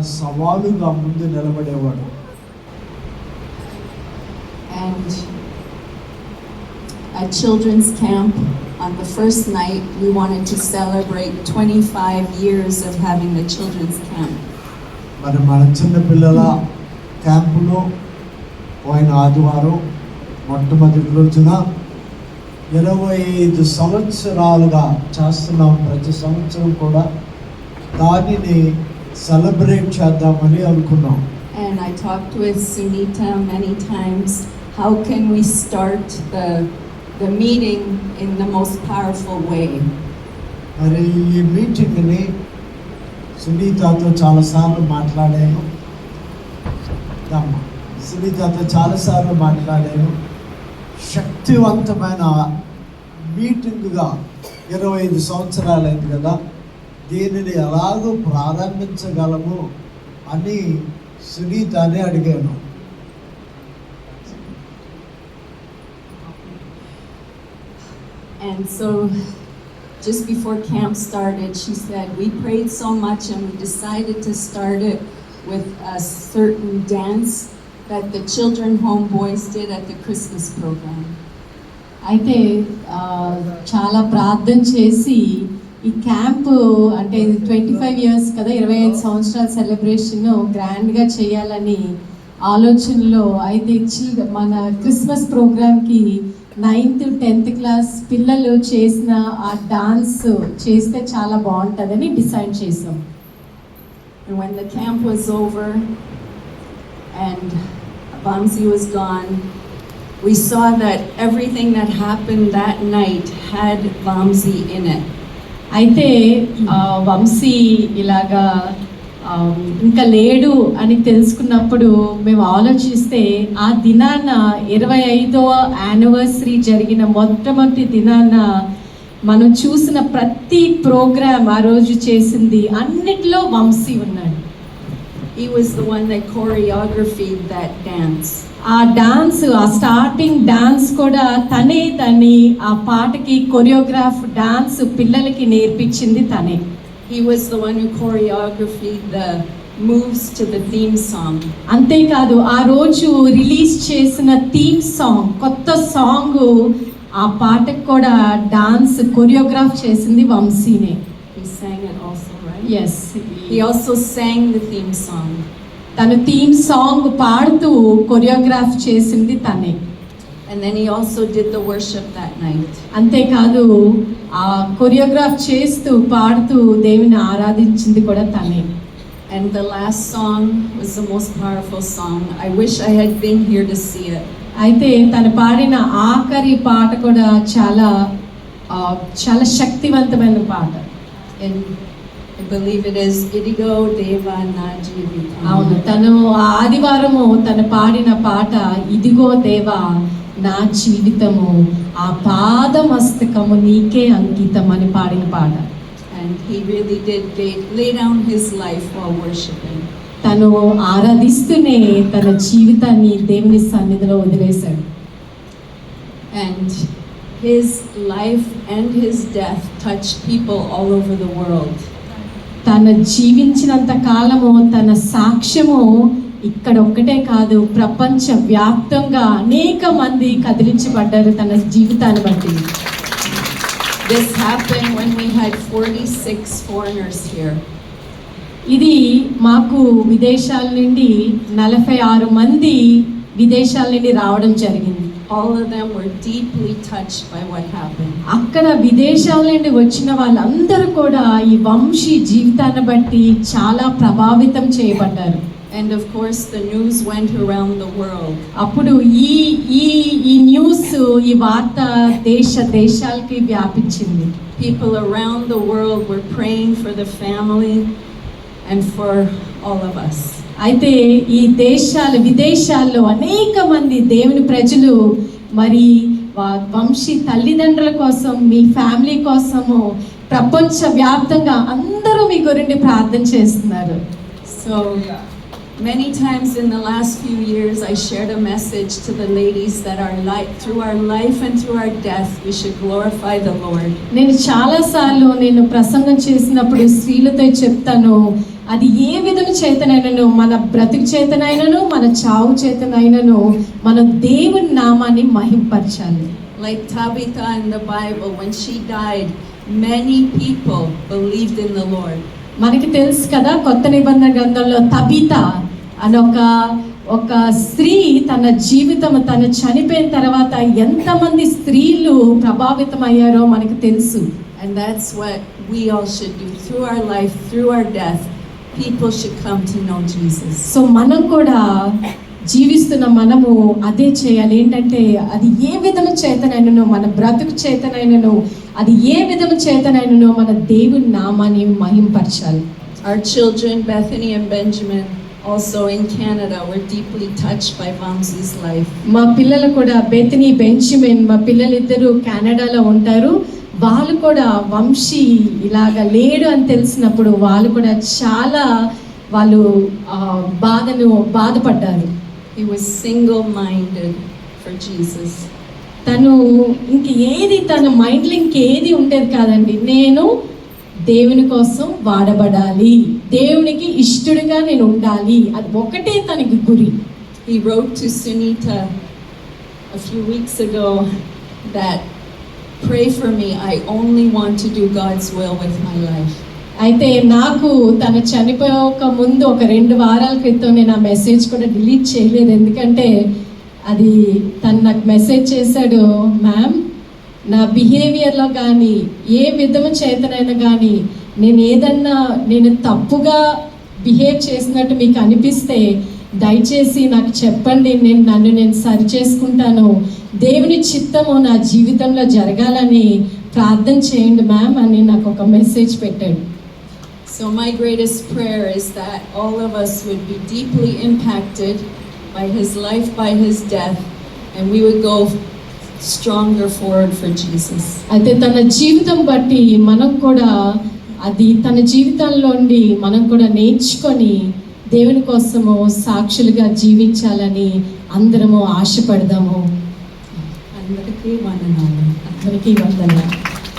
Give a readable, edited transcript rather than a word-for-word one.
సవాలుగా ముందు నిలబడేవాడు. And at children's camp on the first night we wanted to celebrate 25 years of having the children's camp. మరి మన చిన్న పిల్లల క్యాంపులో పోయిన ఆదివారం మొట్టమొదటి రోజున 25 సంవత్సరాలుగా చేస్తున్నాం. ప్రతి సంవత్సరం కూడా దానిని సెలబ్రేట్ చేద్దామని అనుకున్నాం. And I talked with Sunita many times, how can we start the meeting in the most powerful way? మరి ఈ మీటింగ్ని సునీతతో చాలాసార్లు మాట్లాడాను. శక్తివంతమైన మీటింగ్గా 25 సంవత్సరాలైంది కదా, దీనిని ఎలాగో ప్రారంభించగలము అని సునీతని అడిగాను. And so just before camp started, she said, we prayed so much and we decided to start it with a certain dance that the children home boys did at the Christmas program. అయితే చాలా ప్రార్థన చేసి ఈ camp అంటే 25 years కదా, 25 సంవత్సరాల celebration గ్రాండ్గా చేయాలని ఆలోచనలో అయితే మన క్రిస్మస్ ప్రోగ్రామ్కి 9th 10th క్లాస్ పిల్లలు చేసిన ఆ డాన్స్ చేస్తే చాలా బాగుంటుందని డిసైడ్ చేసాం. And when the camp was over and Vamsi was gone, we saw that everything that happened that night had Vamsi in it. అయితే వంశీ ఇలాగా ఇంకా లేడు అని తెలుసుకున్నప్పుడు మేము ఆలోచిస్తే ఆ దినాన 25వ యానివర్సరీ జరిగిన మొట్టమొదటి దినాన మనం చూసిన ప్రతి ప్రోగ్రామ్ ఆ రోజు చేసింది అన్నిట్లో వంశీ ఉన్నాడు. He was the one that choreographed that dance. ఆ డాన్స్, ఆ స్టార్టింగ్ డాన్స్ కూడా తనే ఆ పాటకి కొరియోగ్రాఫ్ డాన్స్ పిల్లలకి నేర్పించింది తనే. He was the one who choreographed the moves to the theme song. అంతేకాదు ఆ రోజు రిలీజ్ చేసిన థీమ్ సాంగ్, కొత్త సాంగ్, ఆ పాటకు కూడా డాన్స్ కొరియోగ్రాఫ్ చేసింది వంశీనే. He sang it also, right? Yes. He also sang the theme song. తను థీమ్ సాంగ్ పాడుతూ కొరియోగ్రాఫ్ చేసింది తనే. And then he also did the worship that night. అంతేకాదు ఆ కొరియోగ్రాఫ్ చేస్తూ పాడుతూ దేవుని ఆరాధించింది కూడా తనే. And the last song was the most powerful song. I wish I had been here to see it. అయితే తను పాడిన ఆఖరి పాట కూడా చాలా చాలా శక్తివంతమైన పాట. And I believe it is Idigo Deva Na Jeevitam. అవును, తను ఆదివారము తను పాడిన పాట ఇదిగో దేవా నా జీవితము ఆ పాదమస్తకము నీకే అంకితం అని పాడిన పాట. And he really did lay down his life while worshiping. తను ఆరాధిస్తూనే తన జీవితాన్ని దేవుని సన్నిధిలో వదిలేశాడు. And his life and his death touched people all over the world. తన జీవించినంత కాలము తన సాక్ష్యము ఇక్కడ ఒక్కటే కాదు, ప్రపంచ వ్యాప్తంగా అనేక మంది కదిలించబడ్డారు తన జీవితాన్ని బట్టి. This happened when we had 46 foreigners here. ఇది మాకు విదేశాల నుండి 46 మంది విదేశాల నుండి రావడం జరిగింది. All of them were deeply touched by what happened. అక్కడ విదేశాల నుండి వచ్చిన వాళ్ళందరూ కూడా ఈ వంశీ జీవితాన్ని బట్టి చాలా ప్రభావితం చేయబడ్డారు. And of course the news went around the world. అప్పుడు ఈ న్యూస్, ఈ వార్త దేశాలకి వ్యాపించింది. People around the world were praying for the family and for all of us. అయితే ఈ విదేశాల్లో అనేక మంది దేవుని ప్రజలు మరి వంశీ తల్లిదండ్రుల కోసం, మీ ఫ్యామిలీ కోసము ప్రపంచ వ్యాప్తంగా అందరూ మీ గురించి ప్రార్థన చేస్తున్నారు. So many times in the last few years I shared a message to the ladies that through our life and through our death we should glorify the Lord. నేను ప్రసంగం చేసినప్పుడు స్త్రీలతో చెప్తాను, అది ఏ విధము చేతనైనను, మన బ్రతుకు చేతనైనను, మన చావు చేతనైనను మనం దేవుని నామాన్ని మహింపరచాలి. Like Tabitha in the Bible, when she died, many people believed in the Lord. మనకి తెలుసు కదా, కొత్త నిబంధన గ్రంథంలో తబిత అని ఒక స్త్రీ తన జీవితం తను చనిపోయిన తర్వాత ఎంతమంది స్త్రీలు ప్రభావితం అయ్యారో మనకు తెలుసు. And that's what we all should do. Through our life, through our death, people should come to know Jesus. So మనం కూడా జీవిస్తున్న మనము అదే చేయాలి. ఏంటంటే అది ఏ విధము చేతనైనను, మన బ్రతుకు చేతనైనను, అది ఏ విధము చేతనైనను మన దేవుని నామాన్ని మహింపరచాలి. Our children, Bethany and Benjamin, also in Canada, were deeply touched by Vamsi's life. మా పిల్లలు కూడా, బెతనీ, బెంజమిన్, మా పిల్లలిద్దరూ కెనడాలో ఉంటారు. వాళ్ళు కూడా వంశీ ఇలాగ లేడు అని తెలిసినప్పుడు వాళ్ళు కూడా చాలా బాధపడ్డారు. He was single-minded for Jesus. తను తన మైండ్లో ఇంకేది ఉండేది కాదండి. నేను దేవుని కోసం వాడబడాలి, దేవునికి ఇష్టడుగా నేను ఉండాలి, అది ఒకటే తనకి గురి. He wrote to Sunita a few weeks ago that, "Pray for me, I only want to do God's will with my life." అయితే నాకు తను చనిపోక ముందు ఒక 2 వారాల క్రితం నేను ఆ మెసేజ్ కూడా డిలీట్ చేయలేదు. ఎందుకంటే అది తను నాకు మెసేజ్ చేశాడు, "మ్యామ్, నా బిహేవియర్లో కానీ ఏ విధము చేతనైనా కానీ నేను తప్పుగా బిహేవ్ చేసినట్టు మీకు అనిపిస్తే దయచేసి నాకు చెప్పండి, నన్ను నేను సరి చేసుకుంటాను, దేవుని చిత్తము నా జీవితంలో జరగాలని ప్రార్థన చేయండి మ్యామ్" అని నాకు ఒక మెసేజ్ పెట్టాడు. So my greatest prayer is that all of us would be deeply impacted by his life, by his death, and we would go stronger forward for Jesus. అయితే తన జీవితం బట్టి మనం కూడా తన జీవితంలోండి మనం కూడా నేర్చుకొని దేవుని కోసము సాక్షులుగా జీవించాలని అందరము ఆశపడదాము. అందరికీ వందనాలు. అందరికీ వందనాలు.